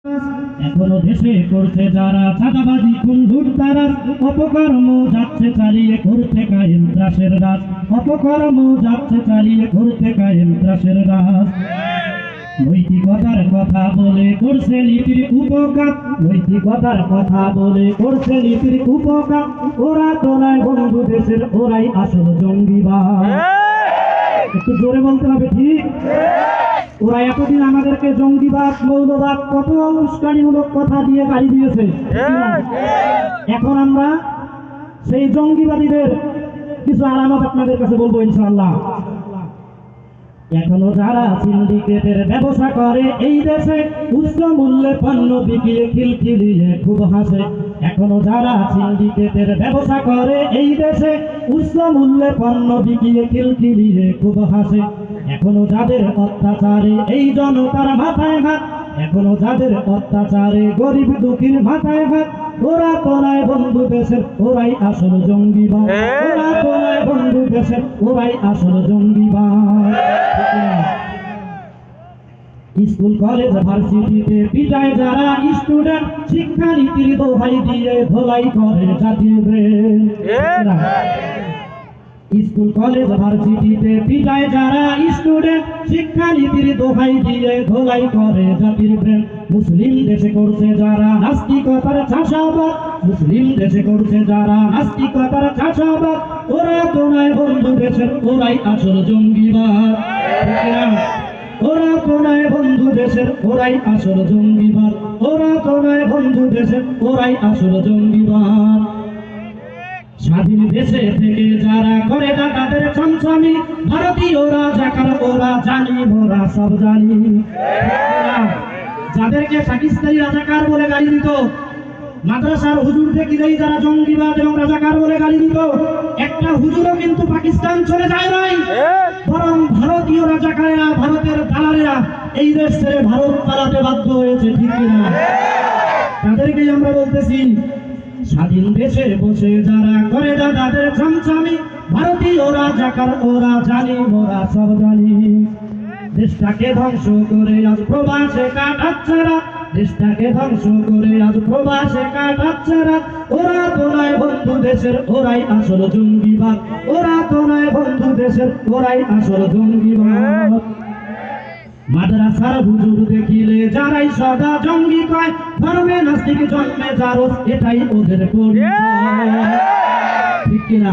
এখনো দেশে করছে যারা চাঁদাবাজি খুন লুটতারাজ, অপকর্ম যাচ্ছে চালিয়ে করতে কায়েম ত্রাসের রাজ, অপকর্ম যাচ্ছে চালিয়ে করতে কায়েম ত্রাসের রাজ। নৈতিকতার কথা বলে করছে নীতির উপকার, নৈতিকতার কথা বলে করছে নীতির উপকার। ওরা তো নয় বন্ধু দেশের, ওরাই আসল জঙ্গিবাদ। একটু জোরে বলতে হবে, ঠিক? ওরা এতদিন আমাদেরকে জঙ্গিবাদ, মৌলবাদ, কত উস্কানিমূলক কথা দিয়ে গালি দিয়েছে। এখন আমরা সেই জঙ্গিবাদীদের কিছু আলামত আপনাদের কাছে বলবো ইনশাআল্লাহ। এখনো যারা সিন্ডিকেটের ব্যবসা করে এই দেশে, উচ্চ মূল্যে পণ্য বিকিয়ে খিলখিলিয়ে খুব হাসে। এখনো যারা সিন্ডিকেটের ব্যবসা করে এই দেশে, উচ্চ মূল্যে পণ্য বিকিয়ে খিলখিলিয়ে খুব হাসে। এখনো যাদের অত্যাচারে এই জনতার মাথায় হাত, এখনো যাদের অত্যাচারে গরিব দুঃখীর মাথায় হাত। ওরা তো নয় বন্ধু দেশের, ওরাই আসল জঙ্গিবাদ। ওরা তো নয় বন্ধু দেশের, ওরাই আসল জঙ্গিবাদ। স্কুল কলেজ ভার্সিটিতে পিটায় যারা স্টুডেন্ট, শিক্ষানীতির দোহাই দিয়ে ধোলাই করে জাতীয় ব্রেন। স্কুল কলেজ ভার্সিটিতে পিটায় যারা স্টুডেন্ট, শিক্ষানীতির দোহাই দিয়ে ধোলাই করে জাতির ব্রেন। মুসলিম দেশে করছে যারা নাস্তিকতার চাষাবাদ, মুসলিম দেশে করছে যারা নাস্তিকতার চাষাবাদ। ওরা তো নয় বন্ধু দেশের, ওরাই আসল জঙ্গিবাদ। ওরা তো নয় বন্ধু দেশের, ওরাই আসল জঙ্গিবাদ। ওরা তো নয় বন্ধু দেশের, ওরাই আসল জঙ্গিবাদ। স্বাধীন দেশে থেকে যারা করে না তাদের চমচমি, ভারতীয় রাজাকার ওরা জানি, মোরা সব জানি। যাদেরকে পাকিস্তানি রাজাকার বলে গালি দিত, মাদ্রাসার হুজুর দেখিলেই যারা জঙ্গিবাদ এবং রাজাকার বলে গালি দিত, একটা হুজুরও কিন্তু পাকিস্তান চলে যায় নাই, বরং ভারতীয় রাজাকারেরা, ভারতের দালালেরা এই দেশ ছেড়ে ভারত পালাতে বাধ্য হয়েছে, ঠিক কিনা? তাদেরকেই আমরা বলতেছি, স্বাধীন দেশে বসে যারা করে না তাদের চমচমি, ভারতীয় রাজাকার ওরা জানি, মোরা সব জানি। দেশটাকে ধ্বংস করে আজ প্রবাসে কাটাচ্ছে রাত, দেশটাকে ধ্বংস করে আজ প্রবাসে কাটাচ্ছে রাত। ওরা তো নয় বন্ধু দেশের, ওরাই আসল জঙ্গিবাদ। ওরা তো নয় বন্ধু দেশের, ওরাই আসল জঙ্গিবাদ। মাদ্রাসার হুজুর দেখিলে যারাই সদা জঙ্গি কয়, ধর্মে নাস্তিক জন্মে যারো, এটাই ওদের পরিচয়, ঠিক কিনা?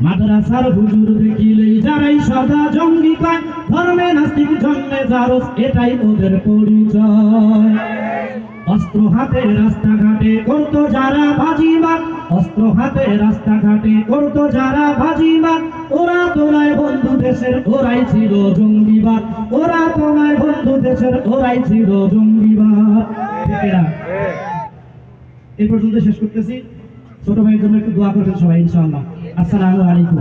মাদ্রাসার হুজুর দেখিলে যারাই সদা জঙ্গি কয়, ধর্মে নাস্তিক জন্মে যারো, এটাই ওদের পরিচয়। অস্ত্র হাতে রাস্তাঘাটে করতো যারা বাজিবাদ, অস্ত্র হাতে রাস্তাঘাটে করতো যারা বাজিবাদ। ওরা তো নয় বন্ধু দেশের, ওরাই ছিল জঙ্গিবাদ। ওরা তো নয় বন্ধু দেশের, ওরাই ছিল জঙ্গিবাদ। এই পর্যন্ত শেষ করতেছি। ছোট ভাইয়ের জন্য একটু দোয়া করবেন সবাই ইনশাআল্লাহ। আসসালামু আলাইকুম।